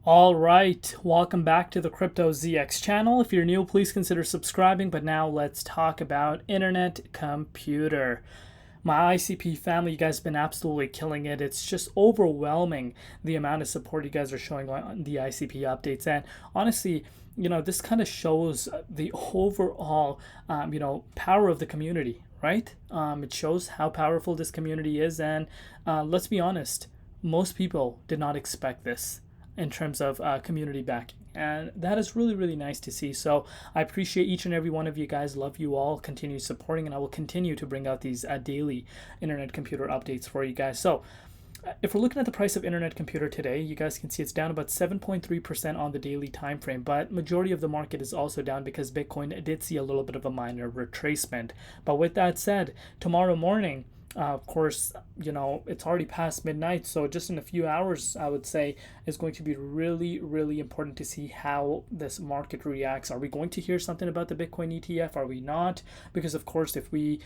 All right, welcome back to the Crypto ZX channel. If you're new, please consider subscribing. But now let's talk about internet computer. My ICP family, you guys have been absolutely killing it. It's just overwhelming the amount of support you guys are showing on the ICP updates. And honestly, this kind of shows the overall, power of the community, right? It shows how powerful this community is. And let's be honest, most people did not expect this in terms of community backing. And that is really, really nice to see. So I appreciate each and every one of you guys. Love you all. Continue supporting, and I will continue to bring out these daily internet computer updates for you guys. So if we're looking at the price of internet computer today, you guys can see it's down about 7.3% on the daily time frame, but majority of the market is also down because Bitcoin did see a little bit of a minor retracement. But with that said, tomorrow morning, of course, it's already past midnight, so just in a few hours, I would say, is going to be really, really important to see how this market reacts. Are we going to hear something about the Bitcoin ETF? Are we not? Because, of course, if we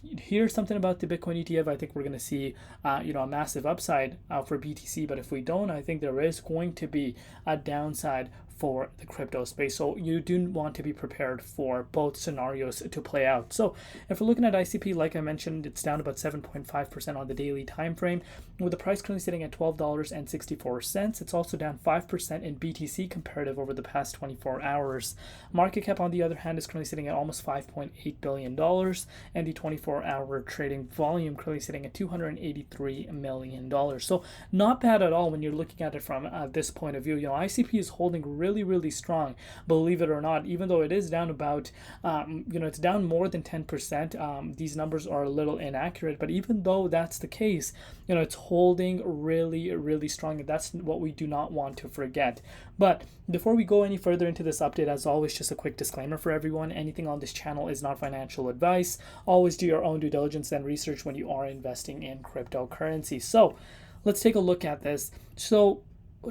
hear something about the Bitcoin ETF, I think we're going to see, a massive upside for BTC. But if we don't, I think there is going to be a downside for the crypto space. So you do want to be prepared for both scenarios to play out. So if we're looking at ICP, like I mentioned, it's down about 7.5% on the daily time frame, with the price currently sitting at $12.64. It's also down 5% in BTC comparative over the past 24 hours. Market cap, on the other hand, is currently sitting at almost $5.8 billion, and the 24-hour trading volume currently sitting at $283 million. So not bad at all when you're looking at it from this point of view. ICP is holding really strong, believe it or not, even though it is down about it's down more than 10%. These numbers are a little inaccurate, but even though that's the case, it's holding really strong, and that's what we do not want to forget. But before we go any further into this update, as always, just a quick disclaimer for everyone: anything on this channel is not financial advice. Always do your own due diligence and research when you are investing in cryptocurrency. So let's take a look at this. So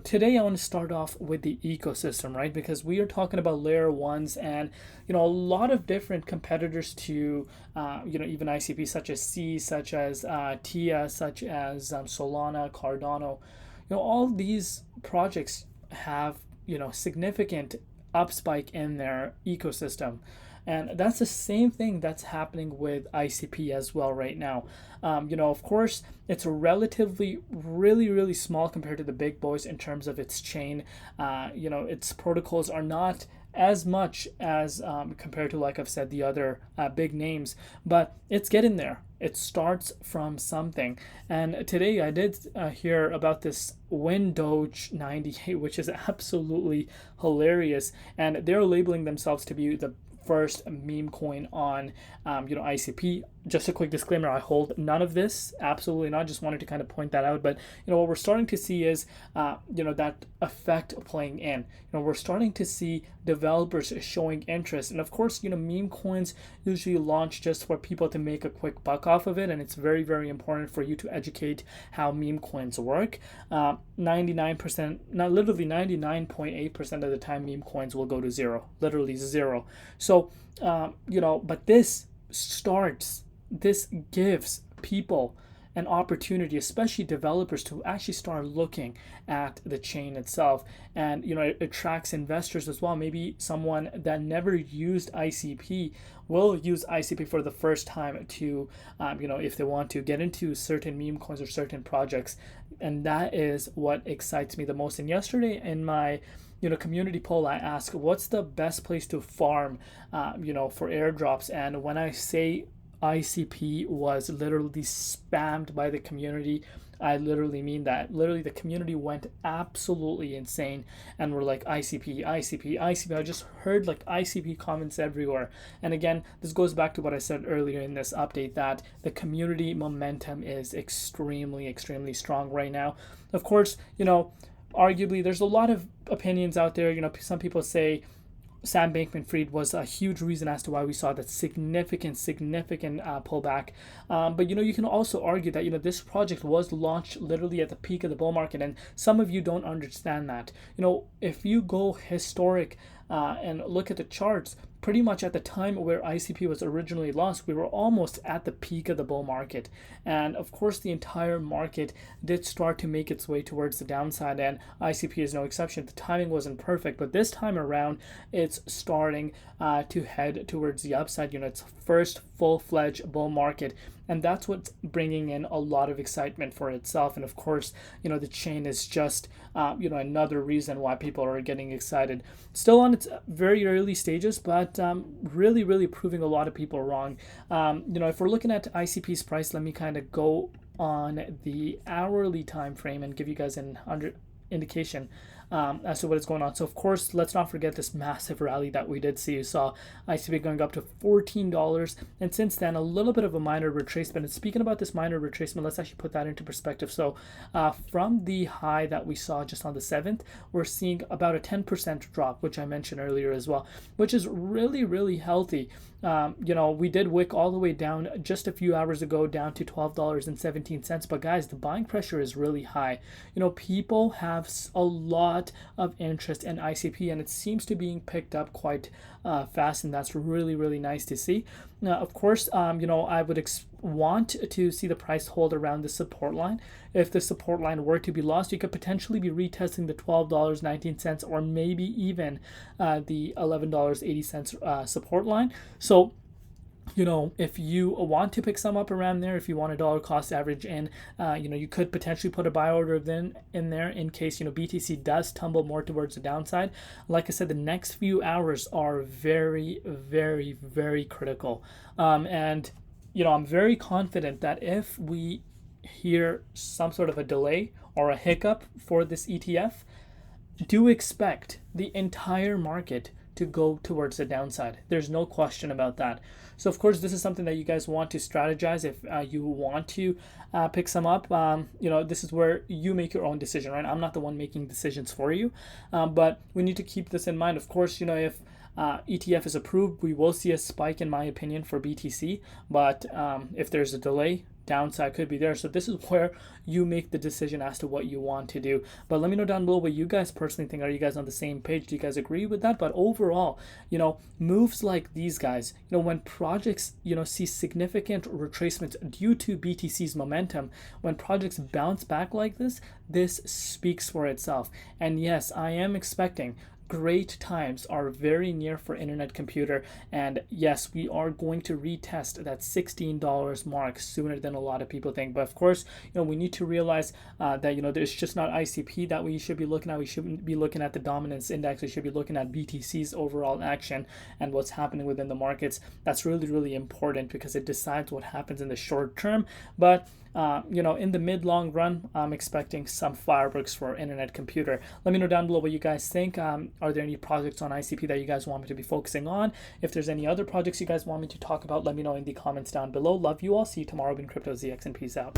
today I want to start off with the ecosystem, right? Because we are talking about layer ones, and a lot of different competitors to even ICP, such as C, such as TIA, such as Solana, Cardano. All these projects have significant upspike in their ecosystem. And that's the same thing that's happening with ICP as well right now. Of course, it's relatively really small compared to the big boys in terms of its chain. Its protocols are not as much as compared to, like I've said, the other big names, but it's getting there. It starts from something. And today I did hear about this Windoge 98, which is absolutely hilarious. And they're labeling themselves to be the first meme coin on ICP. Just a quick disclaimer, I hold none of this, absolutely not. Just wanted to kind of point that out. But what we're starting to see is that effect playing in. We're starting to see developers showing interest, and of course meme coins usually launch just for people to make a quick buck off of it, and it's very important for you to educate how meme coins work. 99%, not literally 99.8% of the time, meme coins will go to zero, literally zero. So but this gives people an opportunity, especially developers, to actually start looking at the chain itself. And it attracts investors as well. Maybe someone that never used ICP will use ICP for the first time to if they want to get into certain meme coins or certain projects. And that is what excites me the most. And yesterday in my community poll, I asked what's the best place to farm for airdrops, and when I say ICP was literally spammed by the community, I literally mean that. Literally, the community went absolutely insane and were like, ICP, ICP, ICP. I just heard like ICP comments everywhere. And again, this goes back to what I said earlier in this update, that the community momentum is extremely strong right now. Of course, arguably, there's a lot of opinions out there. Some people say Sam Bankman-Fried was a huge reason as to why we saw that significant pullback. But you can also argue that this project was launched literally at the peak of the bull market, and some of you don't understand that. If you go historic and look at the charts, pretty much at the time where ICP was originally launched, we were almost at the peak of the bull market. And of course, the entire market did start to make its way towards the downside, and ICP is no exception. The timing wasn't perfect, but this time around, it's starting to head towards the upside. It's first full-fledged bull market, and that's what's bringing in a lot of excitement for itself. And of course, the chain is just another reason why people are getting excited. Still on its very early stages, but really proving a lot of people wrong. If we're looking at ICP's price, let me kind of go on the hourly time frame and give you guys an indication as to what is going on. So of course, let's not forget this massive rally that we did see. You saw ICP going up to $14, and since then a little bit of a minor retracement. And speaking about this minor retracement, let's actually put that into perspective. So from the high that we saw just on the 7th, we're seeing about a 10% drop, which I mentioned earlier as well, which is really healthy. We did wick all the way down just a few hours ago, down to $12.17. But guys, the buying pressure is really high. People have a lot of interest in ICP, and it seems to being picked up quite fast, and that's really nice to see. Of course, I would want to see the price hold around the support line. If the support line were to be lost, you could potentially be retesting the $12.19 or maybe even the $11.80 support line. So if you want to pick some up around there, if you want a dollar cost average in, you could potentially put a buy order in there in case, BTC does tumble more towards the downside. Like I said, the next few hours are very critical. And, I'm very confident that if we hear some sort of a delay or a hiccup for this ETF, do expect the entire market to go towards the downside. There's no question about that. So of course, this is something that you guys want to strategize if you want to pick some up. This is where you make your own decision, right? I'm not the one making decisions for you, but we need to keep this in mind. Of course, if ETF is approved, we will see a spike, in my opinion, for BTC. But if there's a delay, downside could be there. So this is where you make the decision as to what you want to do. But let me know down below what you guys personally think. Are you guys on the same page? Do you guys agree with that? But overall, moves like these guys, when projects, see significant retracements due to BTC's momentum, when projects bounce back like this speaks for itself. And yes, I am expecting great times are very near for Internet Computer, and yes, we are going to retest that $16 mark sooner than a lot of people think. But of course, we need to realize that there's just not ICP that we should be looking at. We shouldn't be looking at the dominance index. We should be looking at BTC's overall action and what's happening within the markets. That's really important because it decides what happens in the short term. But in the mid-long run, I'm expecting some fireworks for Internet Computer. Let me know down below what you guys think. Are there any projects on ICP that you guys want me to be focusing on? If there's any other projects you guys want me to talk about, let me know in the comments down below. Love you all. See you tomorrow in Crypto ZX, and peace out.